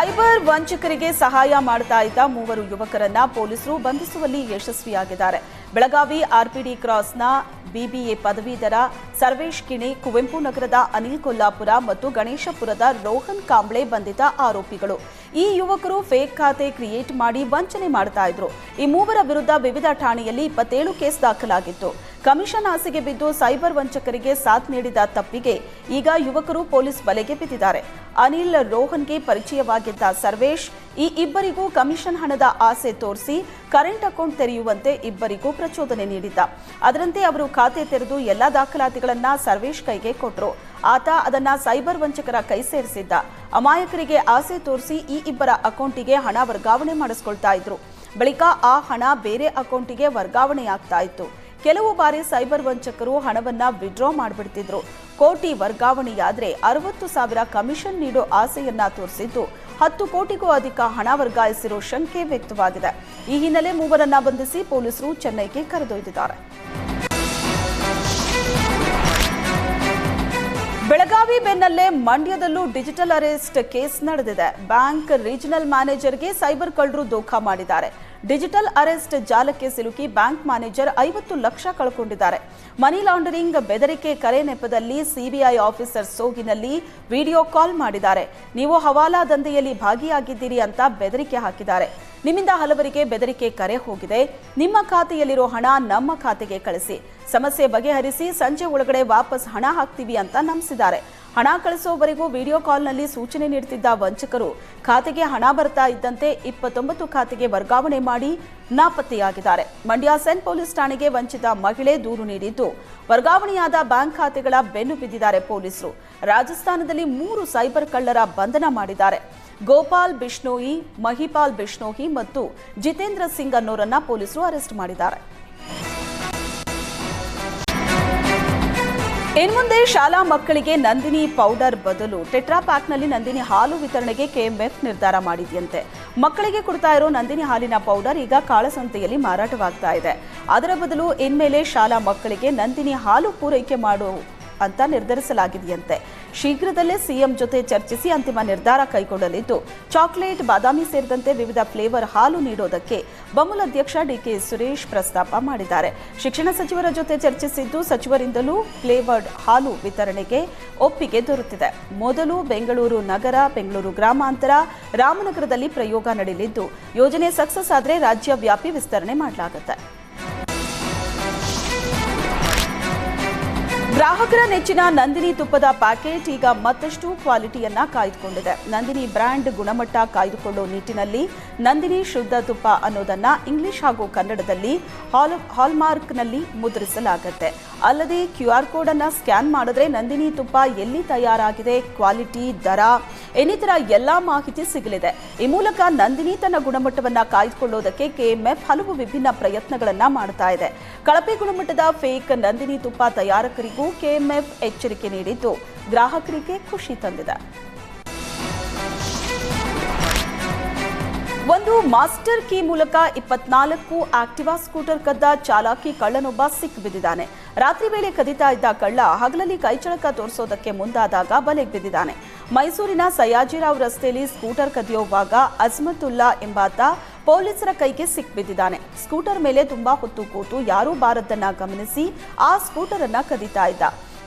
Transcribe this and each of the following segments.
Cyber ವಂಚಕರಿಗೆ ಸಹಾಯ ಮಾಡ್ತಾ ಇದ್ದ ಮೂವರು ಯುವಕರನ್ನ ಪೊಲೀಸರು ಬಂಧಿಸುವಲ್ಲಿ ಯಶಸ್ವಿಯಾಗಿದ್ದಾರೆ. ಬೆಳಗಾವಿ ಆರ್ಪಿಡಿ ಕ್ರಾಸ್ನ ಬಿಬಿಎ ಪದವೀಧರ ಸರ್ವೇಶ್ ಕಿಣಿ, ಕುವೆಂಪು ನಗರದ ಅನಿಲ್ ಕೊಲ್ಲಾಪುರ ಮತ್ತು ಗಣೇಶಪುರದ ರೋಹನ್ ಕಾಂಬ್ಳೆ ಬಂಧಿತ ಆರೋಪಿಗಳು. ಈ ಯುವಕರು ಫೇಕ್ ಖಾತೆ ಕ್ರಿಯೇಟ್ ಮಾಡಿ ವಂಚನೆ ಮಾಡ್ತಾ ಇದ್ರು. ಈ ಮೂವರ ವಿರುದ್ಧ ವಿವಿಧ ಠಾಣೆಯಲ್ಲಿ 27 ಕೇಸ್ ದಾಖಲಾಗಿತ್ತು. ಕಮಿಷನ್ ಆಸೆಗೆ ಬಿದ್ದು ಸೈಬರ್ ವಂಚಕರಿಗೆ ಸಾಥ್ ನೀಡಿದ ತಪ್ಪಿಗೆ ಈಗ ಯುವಕರು ಪೊಲೀಸ್ ಬಲೆಗೆ ಬಿದ್ದಿದ್ದಾರೆ. ಅನಿಲ್, ರೋಹನ್ಗೆ ಪರಿಚಯವಾಗಿದ್ದ ಸರ್ವೇಶ್ ಈ ಇಬ್ಬರಿಗೂ ಕಮಿಷನ್ ಹಣದ ಆಸೆ ತೋರಿಸಿ ಕರೆಂಟ್ ಅಕೌಂಟ್ ತೆರೆಯುವಂತೆ ಇಬ್ಬರಿಗೂ ಪ್ರಚೋದನೆ ನೀಡಿದ್ದ. ಅದರಂತೆ ಅವರು ಖಾತೆ ತೆರೆದು ಎಲ್ಲಾ ದಾಖಲಾತಿಗಳನ್ನ ಸರ್ವೇಶ್ ಕೈಗೆ ಕೊಟ್ಟರು. ಆತ ಅದನ್ನ ಸೈಬರ್ ವಂಚಕರ ಕೈ ಸೇರಿಸಿದ್ದ. ಅಮಾಯಕರಿಗೆ ಆಸೆ ತೋರಿಸಿ ಈ ಇಬ್ಬರ ಅಕೌಂಟಿಗೆ ಹಣ ವರ್ಗಾವಣೆ ಮಾಡಿಸ್ಕೊಳ್ತಾ ಇದ್ರು. ಬಳಿಕ ಆ ಹಣ ಬೇರೆ ಅಕೌಂಟಿಗೆ ವರ್ಗಾವಣೆಯಾಗ್ತಾ ಇತ್ತು. ಕೆಲವು ಬಾರಿ ಸೈಬರ್ ವಂಚಕರು ಹಣವನ್ನ ವಿಡ್ರಾ ಮಾಡಿಬಿಡ್ತಿದ್ರು. ಕೋಟಿ ವರ್ಗಾವಣೆಯಾದ್ರೆ 60,000 ಕಮಿಷನ್ ನೀಡೋ ಆಸೆಯನ್ನ ತೋರಿಸಿದ್ದು 10 ಕೋಟಿಗೂ ಅಧಿಕ ಹಣ ವರ್ಗಾಯಿಸಿರೋ ಶಂಕೆ ವ್ಯಕ್ತವಾಗಿದೆ. ಈ ಹಿನ್ನೆಲೆ ಮೂವರನ್ನ ಬಂಧಿಸಿ ಪೊಲೀಸರು ಚೆನ್ನೈಗೆ ಕರೆದೊಯ್ದಿದ್ದಾರೆ. ಬೆಳಗಾವಿ ಬೆನ್ನಲ್ಲೇ ಮಂಡ್ಯದಲ್ಲೂ ಡಿಜಿಟಲ್ ಅರೆಸ್ಟ್ ಕೇಸ್ ನಡೆದಿದೆ. ಬ್ಯಾಂಕ್ ರೀಜನಲ್ ಮ್ಯಾನೇಜರ್ಗೆ ಸೈಬರ್ ಕಳ್ಳರು ದೋಖಾ ಮಾಡಿದ್ದಾರೆ. ಡಿಜಿಟಲ್ ಅರೆಸ್ಟ್ ಜಾಲಕ್ಕೆ ಸಿಲುಕಿ ಬ್ಯಾಂಕ್ ಮ್ಯಾನೇಜರ್ 50 ಲಕ್ಷ ಕಳ್ಕೊಂಡಿದ್ದಾರೆ. ಮನಿ ಲಾಂಡರಿಂಗ್ ಬೆದರಿಕೆ ಕರೆ ನೆಪದಲ್ಲಿ ಸಿಬಿಐ ಆಫೀಸರ್ ಸೋಗಿನಲ್ಲಿ ವಿಡಿಯೋ ಕಾಲ್ ಮಾಡಿದ್ದಾರೆ. ನೀವು ಹವಾಲಾ ದಂಧೆಯಲ್ಲಿ ಭಾಗಿಯಾಗಿದ್ದೀರಿ ಅಂತ ಬೆದರಿಕೆ ಹಾಕಿದ್ದಾರೆ. ನಿಮ್ಮಿಂದ ಹಲವರಿಗೆ ಬೆದರಿಕೆ ಕರೆ ಹೋಗಿದೆ. ನಿಮ್ಮ ಖಾತೆಯಲ್ಲಿರೋ ಹಣ ನಮ್ಮ ಖಾತೆಗೆ ಕಳಿಸಿ, ಸಮಸ್ಯೆ ಬಗೆಹರಿಸಿ ಸಂಜೆ ಒಳಗಡೆ ವಾಪಸ್ ಹಣ ಹಾಕ್ತೀವಿ ಅಂತ ನಂಬಿಸಿದ್ದಾರೆ. ಹಣ ಕಳಿಸೋವರೆಗೂ ವಿಡಿಯೋ ಕಾಲ್ನಲ್ಲಿ ಸೂಚನೆ ನೀಡುತ್ತಿದ್ದ ವಂಚಕರು ಖಾತೆಗೆ ಹಣ ಬರ್ತಾ ಇದ್ದಂತೆ 29 ಖಾತೆಗೆ ವರ್ಗಾವಣೆ ಮಾಡಿ ನಾಪತ್ತೆಯಾಗಿದ್ದಾರೆ. ಮಂಡ್ಯ ಸೆನ್ ಪೊಲೀಸ್ ಠಾಣೆಗೆ ವಂಚಿತ ಮಹಿಳೆ ದೂರು ನೀಡಿದ್ದು, ವರ್ಗಾವಣೆಯಾದ ಬ್ಯಾಂಕ್ ಖಾತೆಗಳ ಬೆನ್ನು ಬಿದ್ದಿದ್ದಾರೆ ಪೊಲೀಸರು. ರಾಜಸ್ಥಾನದಲ್ಲಿ 3 ಸೈಬರ್ ಕಳ್ಳರ ಬಂಧನ ಮಾಡಿದ್ದಾರೆ. ಗೋಪಾಲ್ ಬಿಷ್ಣೋಯಿ, ಮಹಿಪಾಲ್ ಬಿಷ್ಣೋಯಿ ಮತ್ತು ಜಿತೇಂದ್ರ ಸಿಂಗ್ ಅನ್ನೋರನ್ನ ಪೊಲೀಸರು ಅರೆಸ್ಟ್ ಮಾಡಿದ್ದಾರೆ. ಇನ್ಮುಂದೆ ಶಾಲಾ ಮಕ್ಕಳಿಗೆ ನಂದಿನಿ ಪೌಡರ್ ಬದಲು ಟೆಟ್ರಾ ಪ್ಯಾಕ್ನಲ್ಲಿ ನಂದಿನಿ ಹಾಲು ವಿತರಣೆಗೆ ಕೆಎಂಎಫ್ ನಿರ್ಧಾರ ಮಾಡಿದೆಯಂತೆ. ಮಕ್ಕಳಿಗೆ ಕೊಡ್ತಾ ಇರೋ ನಂದಿನಿ ಹಾಲಿನ ಪೌಡರ್ ಈಗ ಕಾಳಸಂತೆಯಲ್ಲಿ ಮಾರಾಟವಾಗ್ತಾ ಇದೆ. ಅದರ ಬದಲು ಇನ್ಮೇಲೆ ಶಾಲಾ ಮಕ್ಕಳಿಗೆ ನಂದಿನಿ ಹಾಲು ಪೂರೈಕೆ ಮಾಡು ಅಂತ ನಿರ್ಧರಿಸಲಾಗಿದೆಯಂತೆ. ಶೀಘ್ರದಲ್ಲೇ ಸಿಎಂ ಜೊತೆ ಚರ್ಚಿಸಿ ಅಂತಿಮ ನಿರ್ಧಾರ ಕೈಗೊಳ್ಳಲಿದ್ದು, ಚಾಕ್ಲೇಟ್, ಬಾದಾಮಿ ಸೇರಿದಂತೆ ವಿವಿಧ ಫ್ಲೇವರ್ ಹಾಲು ನೀಡೋದಕ್ಕೆ ಬಮೂಲ್ ಅಧ್ಯಕ್ಷ ಡಿಕೆ ಸುರೇಶ್ ಪ್ರಸ್ತಾಪ ಮಾಡಿದ್ದಾರೆ. ಶಿಕ್ಷಣ ಸಚಿವರ ಜೊತೆ ಚರ್ಚಿಸಿದ್ದು, ಸಚಿವರಿಂದಲೂ ಫ್ಲೇವರ್ಡ್ ಹಾಲು ವಿತರಣೆಗೆ ಒಪ್ಪಿಗೆ ದೊರೆತಿದೆ. ಮೊದಲು ಬೆಂಗಳೂರು ನಗರ, ಬೆಂಗಳೂರು ಗ್ರಾಮಾಂತರ, ರಾಮನಗರದಲ್ಲಿ ಪ್ರಯೋಗ ನಡೆಯಲಿದ್ದು, ಯೋಜನೆ ಸಕ್ಸಸ್ ಆದರೆ ರಾಜ್ಯವ್ಯಾಪಿ ವಿಸ್ತರಣೆ ಮಾಡಲಾಗುತ್ತೆ. ಗ್ರಾಹಕರ ನೆಚ್ಚಿನ ನಂದಿನಿ ತುಪ್ಪದ ಪ್ಯಾಕೆಟ್ ಈಗ ಮತ್ತಷ್ಟು ಕ್ವಾಲಿಟಿಯನ್ನ ಕಾಯ್ದುಕೊಂಡಿದೆ. ನಂದಿನಿ ಬ್ರ್ಯಾಂಡ್ ಗುಣಮಟ್ಟ ಕಾಯ್ದುಕೊಳ್ಳೋ ನಿಟ್ಟಿನಲ್ಲಿ ನಂದಿನಿ ಶುದ್ಧ ತುಪ್ಪ ಅನ್ನೋದನ್ನ ಇಂಗ್ಲಿಷ್ ಹಾಗೂ ಕನ್ನಡದಲ್ಲಿ ಹಾಲ್ಮಾರ್ಕ್ನಲ್ಲಿ ಮುದ್ರಿಸಲಾಗುತ್ತೆ. ಅಲ್ಲದೆ QR ಕೋಡ್ ಅನ್ನ ಸ್ಕ್ಯಾನ್ ಮಾಡಿದ್ರೆ ನಂದಿನಿ ತುಪ್ಪ ಎಲ್ಲಿ ತಯಾರಾಗಿದೆ, ಕ್ವಾಲಿಟಿ, ದರ ಇನ್ನಿತರ ಎಲ್ಲಾ ಮಾಹಿತಿ ಸಿಗಲಿದೆ. ಈ ಮೂಲಕ ನಂದಿನಿ ತನ್ನ ಗುಣಮಟ್ಟವನ್ನ ಕಾಯ್ದುಕೊಳ್ಳೋದಕ್ಕೆ ಕೆಎಂಎಫ್ ಹಲವು ವಿಭಿನ್ನ ಪ್ರಯತ್ನಗಳನ್ನ ಮಾಡ್ತಾ ಇದೆ. ಕಳಪೆ ಗುಣಮಟ್ಟದ ಫೇಕ್ ನಂದಿನಿ ತುಪ್ಪ ತಯಾರಕರಿಗೂ ಕೆಎಂಎಫ್ ಎಚ್ಚರಿಕೆ ನೀಡಿದ್ದು, ಗ್ರಾಹಕರಿಗೆ ಖುಷಿ ತಂದಿದೆ. ಒಂದು ಮಾಸ್ಟರ್ ಕೀ ಮೂಲಕ 24 ಆಕ್ಟಿವಾ ಸ್ಕೂಟರ್ ಕದ್ದ ಚಾಲಾಕಿ ಕಳ್ಳನೊಬ್ಬ ಸಿಕ್ಕಿಬಿದ್ದಿದ್ದಾನೆ. ರಾತ್ರಿ ವೇಳೆ ಕದಿತಾ ಇದ್ದ ಕಳ್ಳ ಹಗಲಲ್ಲಿ ಕೈಚಳಕ ತೋರಿಸೋದಕ್ಕೆ ಮುಂದಾದಾಗ ಬಲೆಗೆ ಬಿದ್ದಿದ್ದಾನೆ. ಮೈಸೂರಿನ ಸಯಾಜಿರಾವ್ ರಸ್ತೆಯಲ್ಲಿ ಸ್ಕೂಟರ್ ಕದಿಯುವಾಗ ಅಜ್ಮತುಲ್ಲಾ ಎಂಬಾತ ಪೊಲೀಸರ ಕೈಗೆ ಸಿಕ್ಬಿದ್ದಿದ್ದಾನೆ. ಸ್ಕೂಟರ್ ಮೇಲೆ ತುಂಬಾ ಹೊತ್ತು ಕೂತು ಯಾರೂ ಬಾರದ್ದನ್ನ ಗಮನಿಸಿ ಆ ಸ್ಕೂಟರ್ ಅನ್ನ ಕದೀತಾ ಇದ್ದ.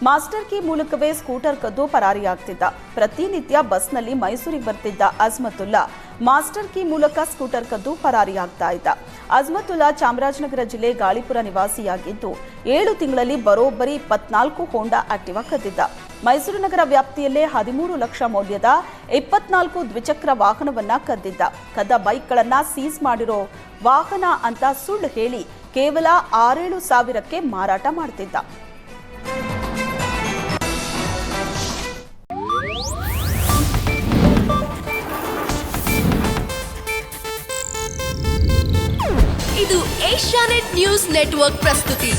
ಮಾಸ್ಟರ್ ಕೀ ಮೂಲಕವೇ ಸ್ಕೂಟರ್ ಕದ್ದು ಪರಾರಿಯಾಗ್ತಿದ್ದ. ಪ್ರತಿನಿತ್ಯ ಬಸ್ನಲ್ಲಿ ಮೈಸೂರಿಗೆ ಬರ್ತಿದ್ದ ಅಜ್ಮತುಲ್ಲಾ ಮಾಸ್ಟರ್ ಕೀ ಮೂಲಕ ಸ್ಕೂಟರ್ ಕದ್ದು ಪರಾರಿಯಾಗ್ತಾ ಇದ್ದ. ಅಜ್ಮತುಲ್ಲಾ ಚಾಮರಾಜನಗರ ಜಿಲ್ಲೆ ಗಾಳಿಪುರ ನಿವಾಸಿಯಾಗಿದ್ದು, 7 ತಿಂಗಳಲ್ಲಿ ಬರೋಬ್ಬರಿ 24 ಹೋಂಡಾ ಆಕ್ಟಿವಾ ಕದ್ದಿದ್ದ. ಮೈಸೂರು ನಗರ ವ್ಯಾಪ್ತಿಯಲ್ಲೇ 13 ಲಕ್ಷ ಮೌಲ್ಯದ 24 ದ್ವಿಚಕ್ರ ವಾಹನವನ್ನ ಕದ್ದಿದ್ದ. ಕದ್ದ ಬೈಕ್ಗಳನ್ನ ಸೀಸ್ ಮಾಡಿರೋ ವಾಹನ ಅಂತ ಸುಳ್ಳು ಹೇಳಿ ಕೇವಲ 6-7 ಸಾವಿರಕ್ಕೆ ಮಾರಾಟ ಮಾಡ್ತಿದ್ದ. ಇದು ಏಷ್ಯಾನೆಟ್ ನ್ಯೂಸ್ ನೆಟ್ವರ್ಕ್ ಪ್ರಸ್ತುತಿ.